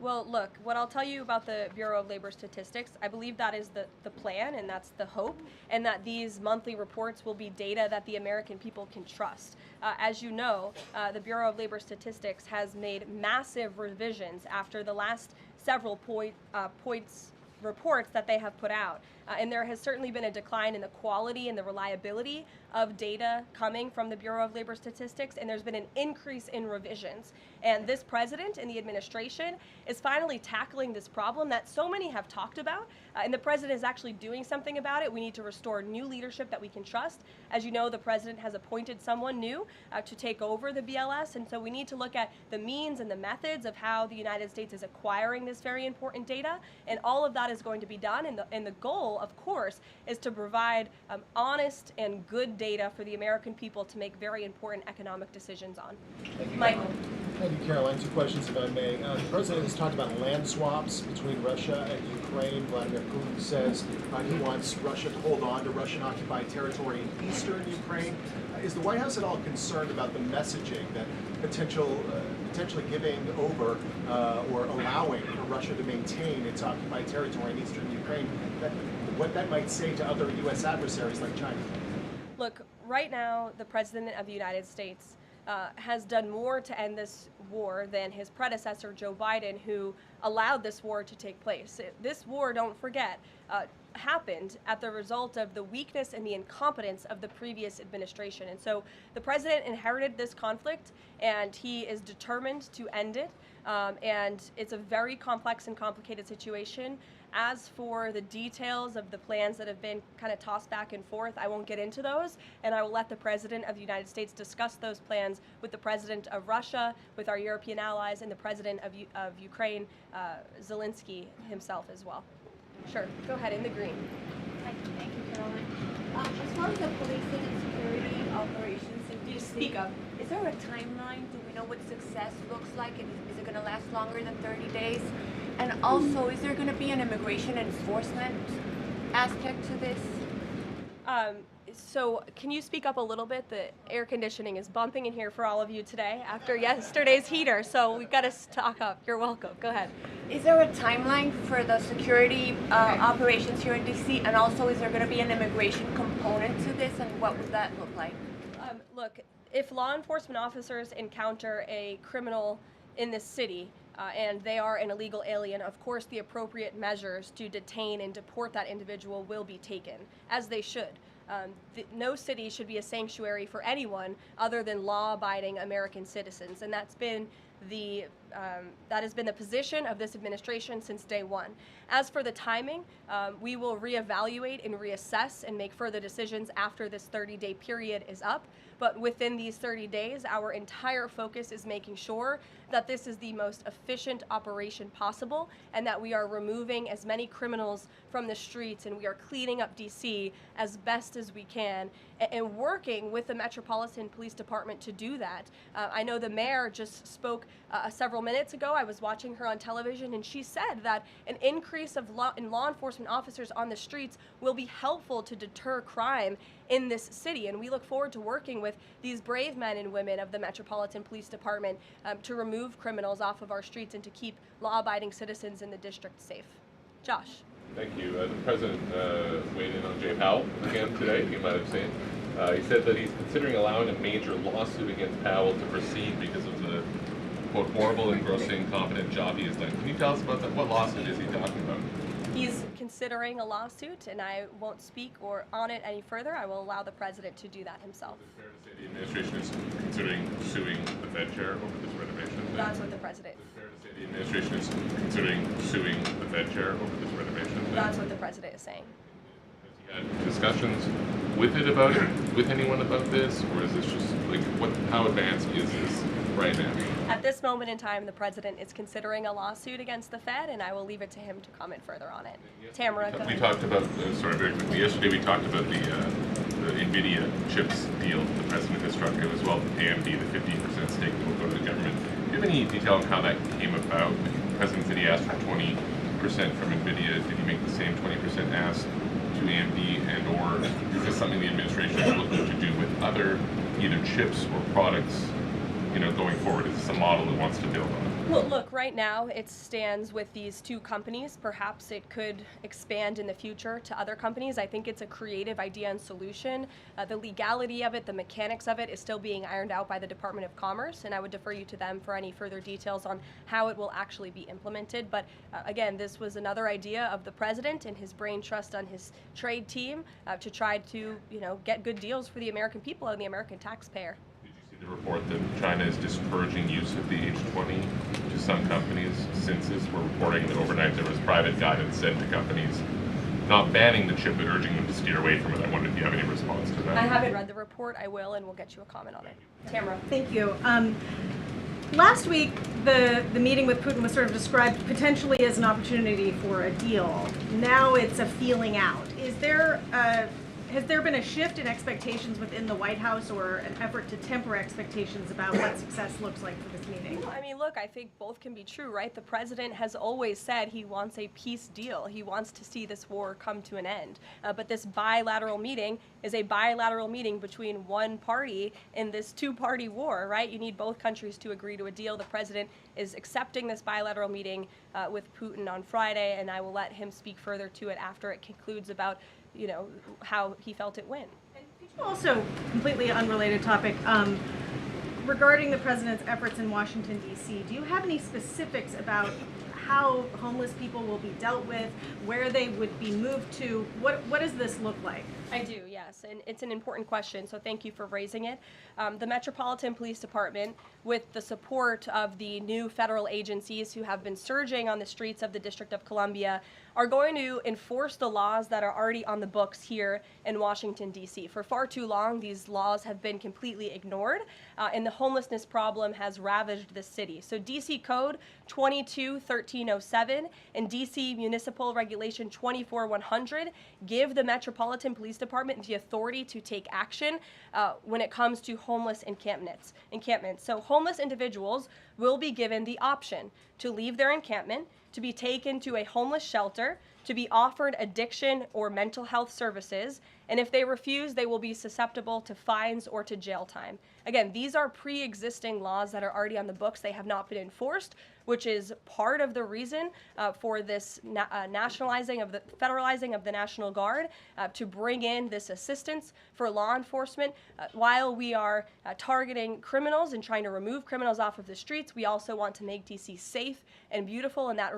Well, look, what I'll tell you about the Bureau of Labor Statistics, I believe that is the plan and that's the hope, and that these monthly reports will be data that the American people can trust. As you know, the Bureau of Labor Statistics has made massive revisions after the last several points reports that they have put out. And there has certainly been a decline in the quality and the reliability of data coming from the Bureau of Labor Statistics, and there's been an increase in revisions. And this president and the administration is finally tackling this problem that so many have talked about, and the president is actually doing something about it. We need to restore new leadership that we can trust. As you know, the president has appointed someone new to take over the BLS, and so we need to look at the means and the methods of how the United States is acquiring this very important data, and all of that is going to be done, and the goal, of course, is to provide honest and good data for the American people to make very important economic decisions on. Michael. Thank you, Caroline. Two questions, if I may. The president has talked about land swaps between Russia and Ukraine. Vladimir Putin says he wants Russia to hold on to Russian-occupied territory in eastern Ukraine. Is the White House at all concerned about the messaging that potentially giving over or allowing for Russia to maintain its occupied territory in eastern Ukraine, what that might say to other U.S. adversaries like China? Look, right now, the President of the United States has done more to end this war than his predecessor, Joe Biden, who allowed this war to take place. This war, don't forget, happened at the result of the weakness and the incompetence of the previous administration. And so the president inherited this conflict, and he is determined to end it. And it's a very complex and complicated situation. As for the details of the plans that have been kind of tossed back and forth, I won't get into those, and I will let the President of the United States discuss those plans with the President of Russia, with our European allies, and the President of Ukraine, Zelensky himself as well. Sure, go ahead, in the green. Thank you, Caroline. As far as the policing and security operations in DC, Speak up. Is there a timeline? Do we know what success looks like? Is it going to last longer than 30 days? And also, is there going to be an immigration enforcement aspect to this? So can you speak up a little bit? The air conditioning is bumping in here for all of you today after yesterday's heater, so we've got to stock up. You're welcome. Go ahead. Is there a timeline for the security operations here in DC? And also, is there going to be an immigration component to this, and what would that look like? Look, if law enforcement officers encounter a criminal in this city, and they are an illegal alien, of course the appropriate measures to detain and deport that individual will be taken, as they should. No city should be a sanctuary for anyone other than law-abiding American citizens, and that has been the position of this administration since day one. As for the timing, we will reevaluate and reassess and make further decisions after this 30-day period is up. But within these 30 days, our entire focus is making sure that this is the most efficient operation possible, and that we are removing as many criminals from the streets, and we are cleaning up DC as best as we can, and working with the Metropolitan Police Department to do that. I know the mayor just spoke several minutes ago. I was watching her on television, and she said that an increase in law enforcement officers on the streets will be helpful to deter crime in this city, and we look forward to working with these brave men and women of the Metropolitan Police Department to remove criminals off of our streets and to keep law-abiding citizens in the district safe. Josh. Thank you. The President weighed in on Jay Powell again today, you might have seen. He said that he's considering allowing a major lawsuit against Powell to proceed because of the, quote, horrible and grossly incompetent job he has done. Can you tell us about that? What lawsuit is he talking about? He's considering a lawsuit, and I won't speak on it any further. I will allow the president to do that himself. Is it fair to say the administration is considering suing the Fed chair over this renovation? That's what the president. Is it fair to say the administration is considering suing the Fed chair over this renovation? That's what the president is saying. Has he had discussions with anyone about this, or is this just like how advanced is this right now? At this moment in time, the president is considering a lawsuit against the Fed, and I will leave it to him to comment further on it. Tamara, go ahead. We talked about, sorry, very quickly, yesterday we talked about the NVIDIA chips deal the president has struck as well, AMD, the 15% stake that will go to the government. Do you have any detail on how that came about? The president said he asked for 20% from NVIDIA. Did he make the same 20% ask to AMD, and or is this something the administration is looking to do with other either chips or products, going forward? Is this a model it wants to build on? Well, look, right now it stands with these two companies. Perhaps it could expand in the future to other companies. I think it's a creative idea and solution. The legality of it, the mechanics of it is still being ironed out by the Department of Commerce, and I would defer you to them for any further details on how it will actually be implemented. But again, this was another idea of the president and his brain trust on his trade team to try to, get good deals for the American people and the American taxpayer. The report that China is discouraging use of the H20 to some companies. Since this, we're reporting that overnight there was private guidance sent to companies not banning the chip but urging them to steer away from it. I wonder if you have any response to that. I haven't read the report. I will, and we'll get you a comment on it. Tamara. Thank you. Last week, the meeting with Putin was sort of described potentially as an opportunity for a deal. Now it's a feeling out. Has there been a shift in expectations within the White House or an effort to temper expectations about what success looks like for this meeting? I mean, look, I think both can be true, right? The president has always said he wants a peace deal. He wants to see this war come to an end. But this bilateral meeting is a bilateral meeting between one party in this two-party war, right? You need both countries to agree to a deal. The president is accepting this bilateral meeting with Putin on Friday, and I will let him speak further to it after it concludes about how he felt it went. Also, completely unrelated topic, regarding the president's efforts in Washington, D.C., do you have any specifics about how homeless people will be dealt with, where they would be moved to? What does this look like? I do, yes, and it's an important question, so thank you for raising it. The Metropolitan Police Department, with the support of the new federal agencies who have been surging on the streets of the District of Columbia, are going to enforce the laws that are already on the books here in Washington, D.C. For far too long, these laws have been completely ignored, and the homelessness problem has ravaged the city. So D.C. Code 22-1307 and D.C. Municipal Regulation 24-100 give the Metropolitan Police Department the authority to take action when it comes to homeless encampments. So homeless individuals will be given the option to leave their encampment, to be taken to a homeless shelter, to be offered addiction or mental health services, and if they refuse, they will be susceptible to fines or to jail time. Again, these are pre-existing laws that are already on the books. They have not been enforced, which is part of the reason for this federalizing of the National Guard to bring in this assistance for law enforcement. While we are targeting criminals and trying to remove criminals off of the streets, we also want to make DC safe and beautiful, and that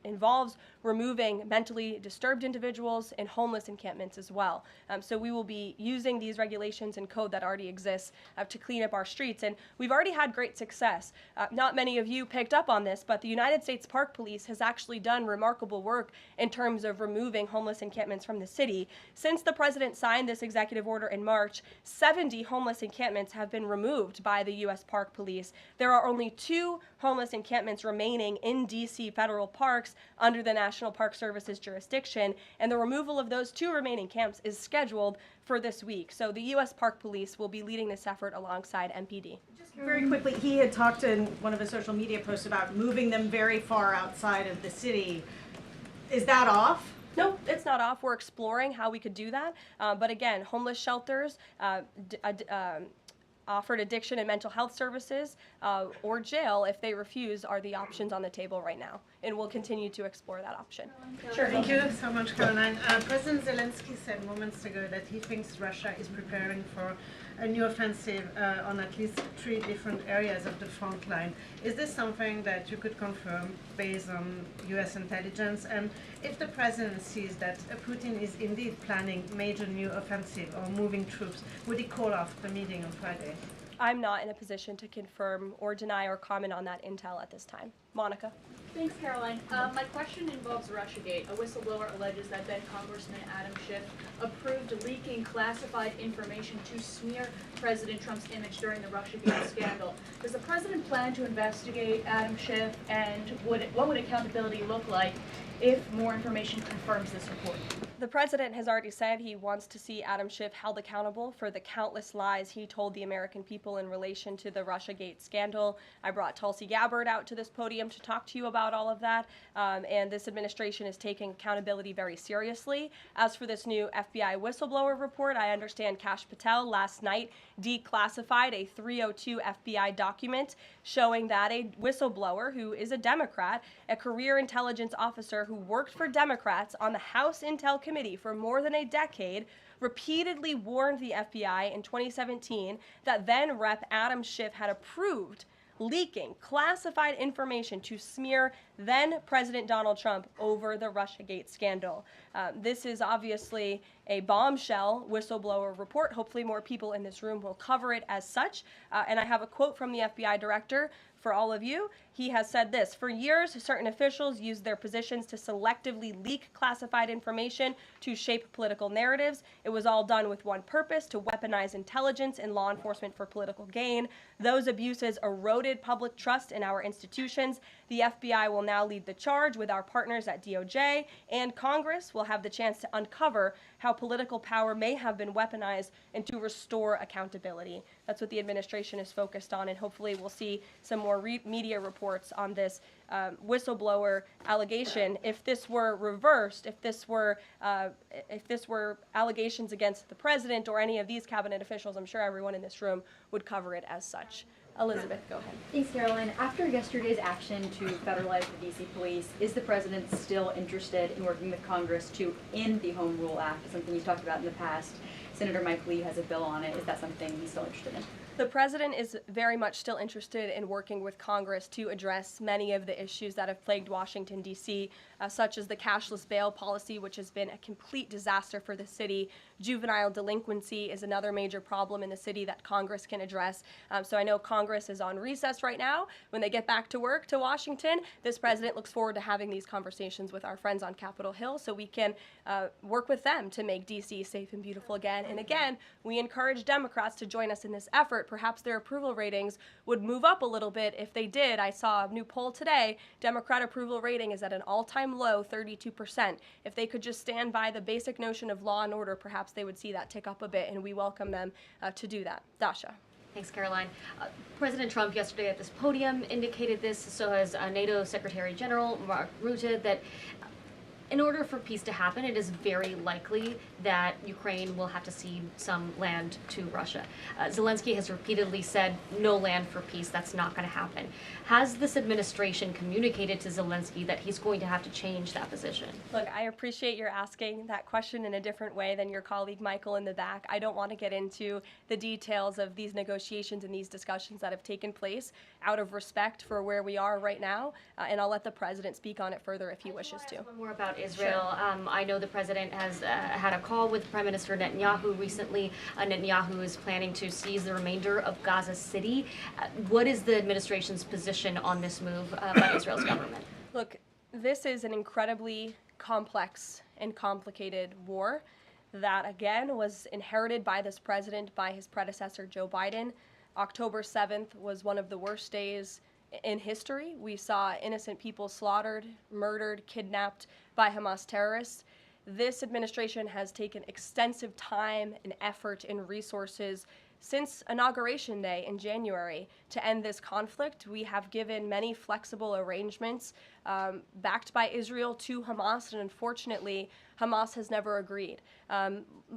involves removing mentally disturbed individuals and homeless encampments as well. So we will be using these regulations and code that already exists to clean up our streets, and we've already had great success. Not many of you picked up on this, but the United States Park Police has actually done remarkable work in terms of removing homeless encampments from the city. Since the president signed this executive order in March, 70 homeless encampments have been removed by the U.S. Park Police. There are only 2 homeless encampments remaining in D.C. federal parks under the National Park Service's jurisdiction, and the removal of those 2 remaining camps is scheduled for this week. So the U.S. Park Police will be leading this effort alongside MPD. Just very quickly, he had talked in one of his social media posts about moving them very far outside of the city. Is that off? No, it's not off. We're exploring how we could do that. But again, homeless shelters, offered addiction and mental health services, or jail if they refuse are the options on the table right now. And we'll continue to explore that option. Sure. Thank you so much, Caroline. President Zelensky said moments ago that he thinks Russia is preparing for a new offensive on at least 3 different areas of the front line. Is this something that you could confirm based on U.S. intelligence? And if the president sees that Putin is indeed planning major new offensive or moving troops, would he call off the meeting on Friday? I'm not in a position to confirm or deny or comment on that intel at this time. Monica? Thanks, Caroline. My question involves Russiagate. A whistleblower alleges that then Congressman Adam Schiff approved leaking classified information to smear President Trump's image during the Russiagate scandal. Does the president plan to investigate Adam Schiff, and what would accountability look like if more information confirms this report? The president has already said he wants to see Adam Schiff held accountable for the countless lies he told the American people in relation to the Russiagate scandal. I brought Tulsi Gabbard out to this podium to talk to you about all of that, and this administration is taking accountability very seriously. As for this new FBI whistleblower report, I understand Kash Patel last night declassified a 302 FBI document showing that a whistleblower who is a Democrat, a career intelligence officer who worked for Democrats on the House Intel Committee for more than a decade, repeatedly warned the FBI in 2017 that then Rep. Adam Schiff had approved leaking classified information to smear then President Donald Trump over the Russiagate scandal. This is obviously a bombshell whistleblower report. Hopefully more people in this room will cover it as such. And I have a quote from the FBI director for all of you. He has said this: "For years, certain officials used their positions to selectively leak classified information to shape political narratives. It was all done with one purpose: to weaponize intelligence and law enforcement for political gain. Those abuses eroded public trust in our institutions. The FBI will now lead the charge with our partners at DOJ, and Congress will have the chance to uncover how political power may have been weaponized and to restore accountability." That's what the administration is focused on, and hopefully we'll see some more media reports on this whistleblower allegation. If this were reversed, if this were allegations against the president or any of these cabinet officials, I'm sure everyone in this room would cover it as such. Elizabeth, go ahead. Thanks, Caroline. After yesterday's action to federalize the DC police, is the president still interested in working with Congress to end the Home Rule Act, something he's talked about in the past? Senator Mike Lee has a bill on it. Is that something he's still interested in? The president is very much still interested in working with Congress to address many of the issues that have plagued Washington, D.C., such as the cashless bail policy, which has been a complete disaster for the city. Juvenile delinquency is another major problem in the city that Congress can address. So I know Congress is on recess right now. When they get back to work to Washington, this president looks forward to having these conversations with our friends on Capitol Hill so we can work with them to make D.C. safe and beautiful again. And again, we encourage Democrats to join us in this effort. Perhaps their approval ratings would move up a little bit if they did. I saw a new poll today. Democrat approval rating is at an all-time low, 32%. If they could just stand by the basic notion of law and order, perhaps they would see that tick up a bit, and we welcome them to do that. Dasha. Thanks, Caroline. President Trump yesterday at this podium indicated this, so has NATO Secretary General Mark Rutte, that in order for peace to happen, it is very likely that Ukraine will have to cede some land to Russia. Zelensky has repeatedly said no land for peace. That's not going to happen. Has this administration communicated to Zelensky that he's going to have to change that position? Look, I appreciate your asking that question in a different way than your colleague Michael in the back. I don't want to get into the details of these negotiations and these discussions that have taken place out of respect for where we are right now, and I'll let the president speak on it further if he wishes to. One more about Israel. Sure. I know the president has had a call with Prime Minister Netanyahu recently. Netanyahu is planning to seize the remainder of Gaza City. What is the administration's position on this move by Israel's government? Look, this is an incredibly complex and complicated war that, again, was inherited by this president, by his predecessor, Joe Biden. October 7th was one of the worst days in history. We saw innocent people slaughtered, murdered, kidnapped by Hamas terrorists. This administration has taken extensive time and effort and resources since Inauguration Day in January to end this conflict. We have given many flexible arrangements backed by Israel to Hamas, and unfortunately, Hamas has never agreed.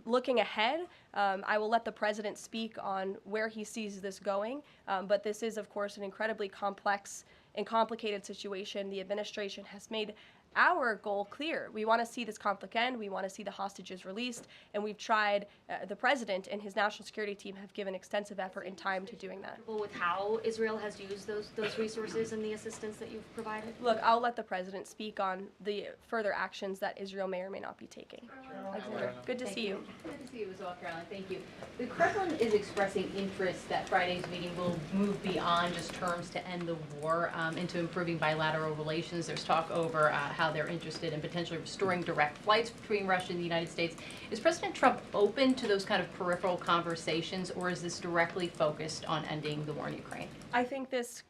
Looking ahead, I will let the president speak on where he sees this going, but this is, of course, an incredibly complex and complicated situation. The administration has made our goal clear. We want to see this conflict end. We want to see the hostages released, and we've tried. The president and his national security team have given extensive effort and time to doing that. With how Israel has used those resources and the assistance that you've provided? Look, I'll let the president speak on the further actions that Israel may or may not be taking. Alexander, good to see you. Good to see you as well, Caroline. Thank you. The Kremlin is expressing interest that Friday's meeting will move beyond just terms to end the war into improving bilateral relations. There's talk over how how they're interested in potentially restoring direct flights between Russia and the United States. Is President Trump open to those kind of peripheral conversations, or is this directly focused on ending the war in Ukraine? I think this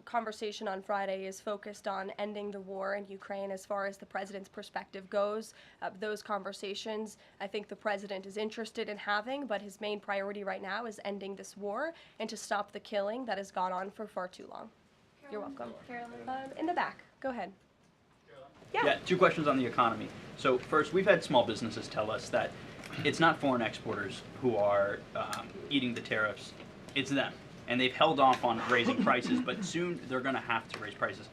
conversation on Friday is focused on ending the war in Ukraine as far as the president's perspective goes. Those conversations, I think the president is interested in having, but his main priority right now is ending this war and to stop the killing that has gone on for far too long. You're welcome. In the back, go ahead. Yeah, 2 questions on the economy. So first, we've had small businesses tell us that it's not foreign exporters who are eating the tariffs, it's them. And they've held off on raising prices, but soon they're going to have to raise prices.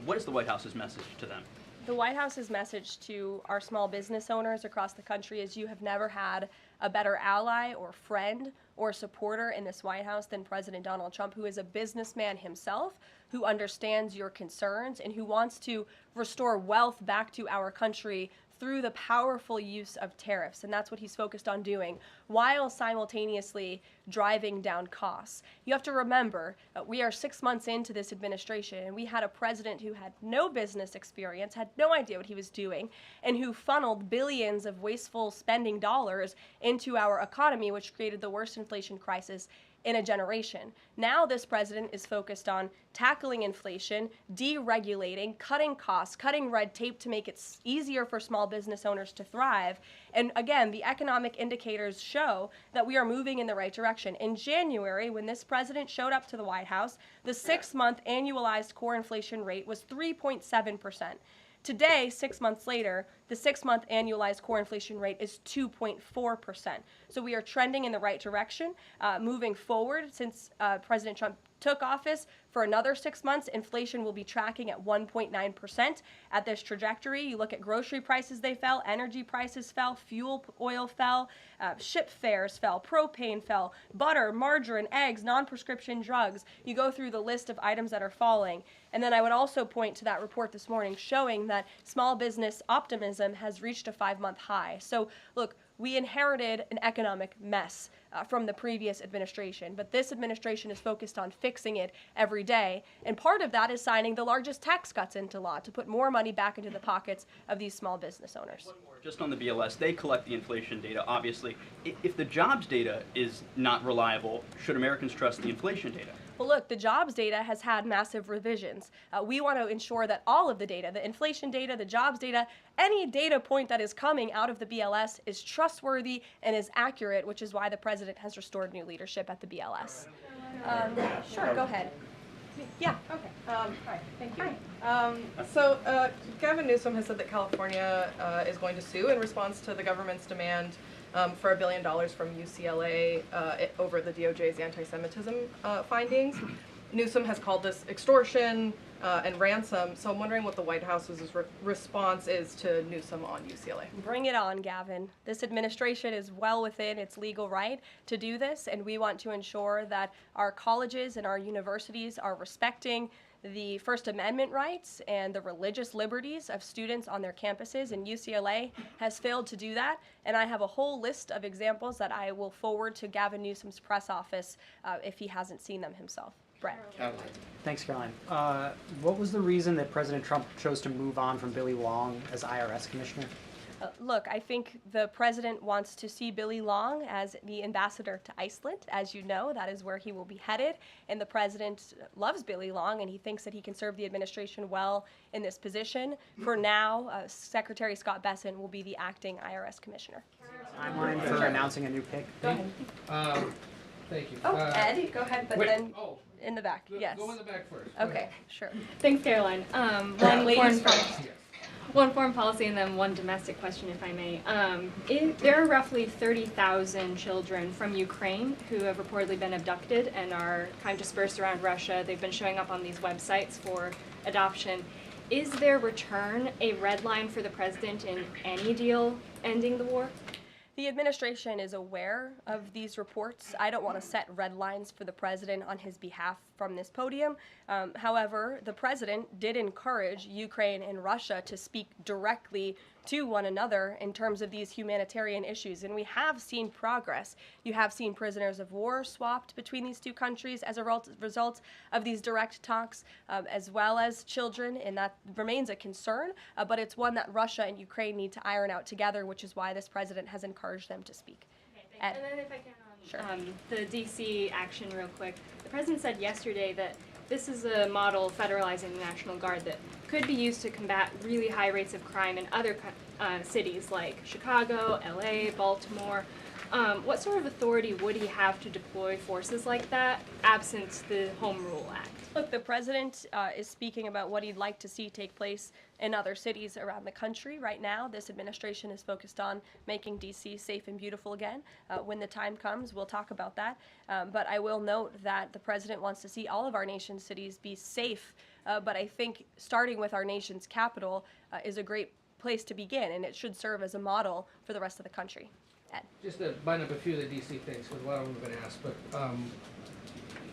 What is the White House's message to them? The White House's message to our small business owners across the country is you have never had a better ally or friend or supporter in this White House than President Donald Trump, who is a businessman himself, who understands your concerns, and who wants to restore wealth back to our country through the powerful use of tariffs. And that's what he's focused on doing, while simultaneously driving down costs. You have to remember, we are 6 months into this administration, and we had a president who had no business experience, had no idea what he was doing, and who funneled billions of wasteful spending dollars into our economy, which created the worst inflation crisis in a generation. Now this president is focused on tackling inflation, deregulating, cutting costs, cutting red tape to make it easier for small business owners to thrive. And again, the economic indicators show that we are moving in the right direction. In January, when this president showed up to the White House, the 6-month annualized core inflation rate was 3.7%. Today, 6 months later, the 6-month annualized core inflation rate is 2.4%. So we are trending in the right direction. Moving forward, since President Trump took office, for another 6 months, inflation will be tracking at 1.9% at this trajectory. You look at grocery prices, they fell, energy prices fell, fuel oil fell, ship fares fell, propane fell, butter, margarine, eggs, non-prescription drugs. You go through the list of items that are falling. And then I would also point to that report this morning showing that small business optimism has reached a 5-month high. So look, we inherited an economic mess from the previous administration, but this administration is focused on fixing it every day. And part of that is signing the largest tax cuts into law to put more money back into the pockets of these small business owners. Just on the BLS, they collect the inflation data, obviously. If the jobs data is not reliable, should Americans trust the inflation data? Well, look, the jobs data has had massive revisions. We want to ensure that all of the data, the inflation data, the jobs data, any data point that is coming out of the BLS is trustworthy and is accurate, which is why the president has restored new leadership at the BLS. Sure, go ahead. Yeah. Okay. Hi. Thank you. So Gavin Newsom has said that California is going to sue in response to the government's demand for $1 billion from UCLA over the DOJ's anti-Semitism findings. Newsom has called this extortion and ransom, so I'm wondering what the White House's response is to Newsom on UCLA. Bring it on, Gavin. This administration is well within its legal right to do this, and we want to ensure that our colleges and our universities are respecting the First Amendment rights and the religious liberties of students on their campuses, and UCLA has failed to do that. And I have a whole list of examples that I will forward to Gavin Newsom's press office if he hasn't seen them himself. Brett. Thanks, Caroline. What was the reason that President Trump chose to move on from Billy Long as IRS commissioner? Look, I think the president wants to see Billy Long as the ambassador to Iceland. As you know, that is where he will be headed. And the president loves Billy Long, and he thinks that he can serve the administration well in this position. For now, Secretary Scott Bessent will be the acting IRS commissioner. Timeline for announcing a new pick? Go ahead. Thank you. Oh, Ed, go ahead, but wait, then in the back. Yes. Go in the back first. Okay, sure. Thanks, Caroline. One foreign policy and then one domestic question, if I may. There are roughly 30,000 children from Ukraine who have reportedly been abducted and are kind of dispersed around Russia. They've been showing up on these websites for adoption. Is their return a red line for the president in any deal ending the war? The administration is aware of these reports. I don't want to set red lines for the president on his behalf from this podium. However, the president did encourage Ukraine and Russia to speak directly to one another in terms of these humanitarian issues, and we have seen progress. You have seen prisoners of war swapped between these two countries as a result of these direct talks, as well as children, and that remains a concern, but it's one that Russia and Ukraine need to iron out together, which is why this president has encouraged them to speak. And then if I can, Sure. The DC action real quick. The president said yesterday that this is a model federalizing the National Guard that could be used to combat really high rates of crime in other cities like Chicago, LA, Baltimore. What sort of authority would he have to deploy forces like that, absent the Home Rule Act? Look, the president is speaking about what he'd like to see take place in other cities around the country. Right now, this administration is focused on making D.C. safe and beautiful again. When the time comes, we'll talk about that. But I will note that the president wants to see all of our nation's cities be safe. But I think starting with our nation's capital is a great place to begin, and it should serve as a model for the rest of the country. Ed. Just to bind up a few of the DC things, because a lot of them have been asked, but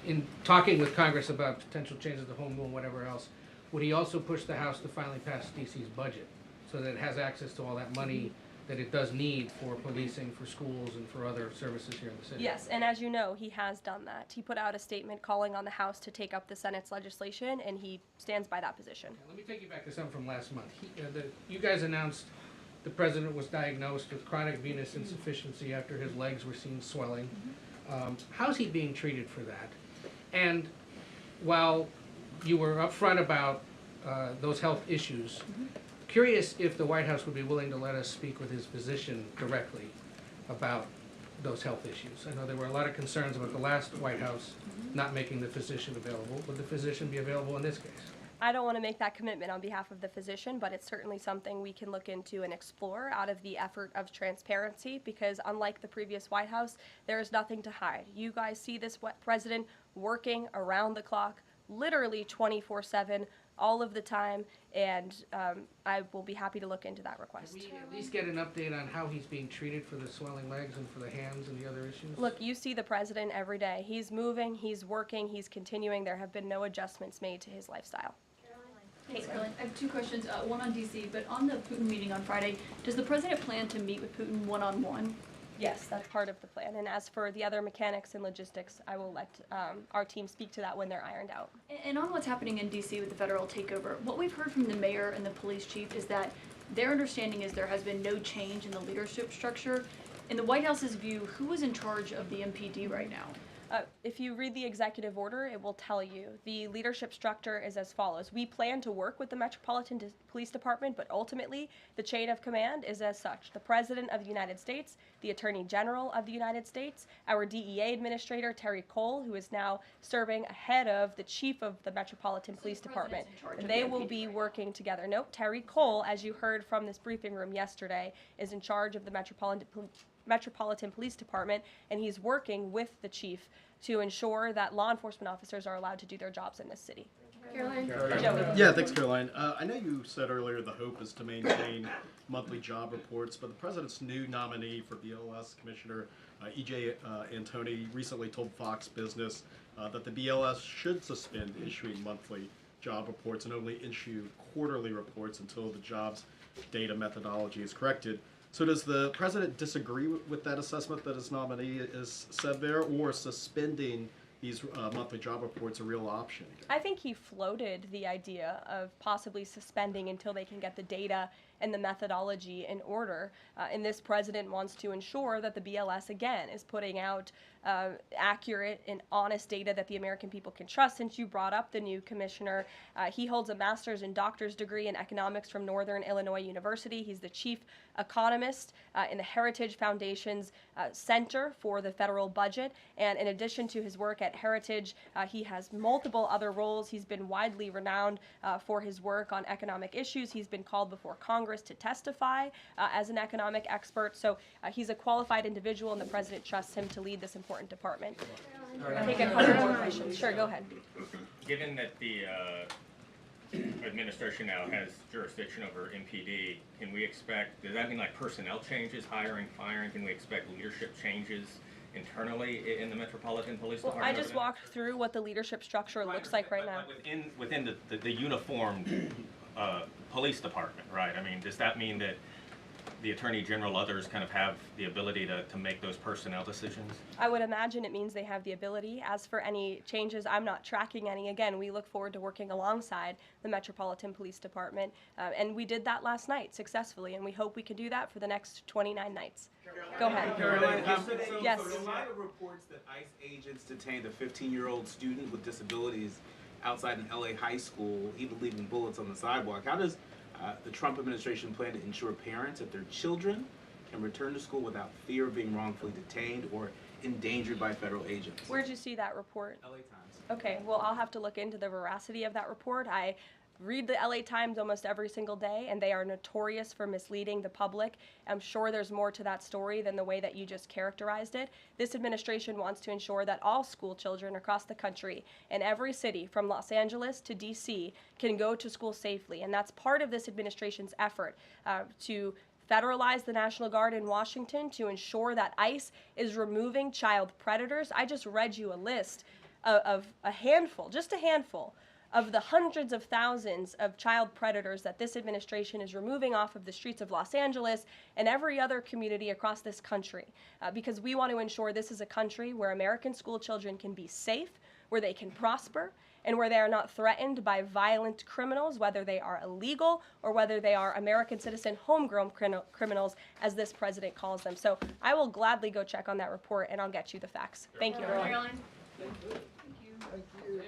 in talking with Congress about potential changes to home rule and whatever else, would he also push the House to finally pass DC's budget so that it has access to all that money that it does need for policing, for schools, and for other services here in the city? Yes, and as you know, he has done that. He put out a statement calling on the House to take up the Senate's legislation, and he stands by that position. Let me take you back to something from last month. You guys announced the president was diagnosed with chronic venous insufficiency after his legs were seen swelling. How's he being treated for that? And while you were upfront about those health issues, curious if the White House would be willing to let us speak with his physician directly about those health issues. I know there were a lot of concerns about the last White House not making the physician available. Would the physician be available in this case? I don't want to make that commitment on behalf of the physician, but it's certainly something we can look into and explore out of the effort of transparency, because unlike the previous White House, there is nothing to hide. You guys see this president working around the clock, literally 24/7, all of the time, and I will be happy to look into that request. Can we at least get an update on how he's being treated for the swelling legs and for the hands and the other issues? Look, you see the president every day. He's moving, he's working, he's continuing. There have been no adjustments made to his lifestyle. Thanks, Caroline. I have two questions, one on DC, but on the Putin meeting on Friday, does the president plan to meet with Putin one-on-one? Yes, that's part of the plan. And as for the other mechanics and logistics, I will let our team speak to that when they're ironed out. And on what's happening in DC with the federal takeover, what we've heard from the mayor and the police chief is that their understanding is there has been no change in the leadership structure. In the White House's view, who is in charge of the MPD right now? If you read the executive order, it will tell you the leadership structure is as follows. We plan to work with the Metropolitan Police Department, but ultimately the chain of command is as such. The President of the United States, the Attorney General of the United States, our DEA Administrator, Terry Cole, who is now serving ahead of the Chief of the Metropolitan Police Department. They will be working together. Nope, Terry Cole, as you heard from this briefing room yesterday, is in charge of the Metropolitan Police Department, and he's working with the chief to ensure that law enforcement officers are allowed to do their jobs in this city. Caroline? Yeah, thanks, Caroline. I know you said earlier the hope is to maintain monthly job reports, but the president's new nominee for BLS Commissioner E.J. Antoni recently told Fox Business that the BLS should suspend issuing monthly job reports and only issue quarterly reports until the jobs data methodology is corrected. So does the president disagree with that assessment that his nominee has said there, or suspending these monthly job reports a real option? I think he floated the idea of possibly suspending until they can get the data and the methodology in order. And this president wants to ensure that the BLS, again, is putting out accurate and honest data that the American people can trust. Since you brought up the new commissioner, he holds a master's and doctor's degree in economics from Northern Illinois University. He's the chief economist in the Heritage Foundation's Center for the Federal Budget. And in addition to his work at Heritage, he has multiple other roles. He's been widely renowned for his work on economic issues. He's been called before Congress to testify as an economic expert. So he's a qualified individual, and the president trusts him to lead this important department. I think I have a couple more questions. Sure, go ahead. Given that the administration now has jurisdiction over MPD, can we expect, does that mean like personnel changes, hiring, firing? Can we expect leadership changes internally in the Metropolitan Police Well, Department? I just walked through what the leadership structure looks like right now. Within the uniformed police department, right? I mean, does that mean that the Attorney General, others kind of have the ability to make those personnel decisions? I would imagine it means they have the ability. As for any changes, I'm not tracking any. Again, we look forward to working alongside the Metropolitan Police Department, and we did that last night successfully, and we hope we can do that for the next 29 nights. Go ahead. Yes. So in light of reports that ICE agents detained a 15-year-old student with disabilities outside an LA high school, even leaving bullets on the sidewalk, how does the Trump administration plan to ensure parents that their children can return to school without fear of being wrongfully detained or endangered by federal agents? Where'd you see that report? LA Times. Okay, well, I'll have to look into the veracity of that report. I read the LA Times almost every single day, and they are notorious for misleading the public. I'm sure there's more to that story than the way that you just characterized it. This administration wants to ensure that all school children across the country in every city, from Los Angeles to DC, can go to school safely. And that's part of this administration's effort to federalize the National Guard in Washington, to ensure that ICE is removing child predators. I just read you a list of a handful, just a handful, of the hundreds of thousands of child predators that this administration is removing off of the streets of Los Angeles and every other community across this country, because we want to ensure this is a country where American school children can be safe, where they can prosper, and where they are not threatened by violent criminals, whether they are illegal or whether they are American citizen homegrown criminals, as this president calls them. So I will gladly go check on that report, and I'll get you the facts. Thank you, everyone. Caroline. Thank you. Thank you.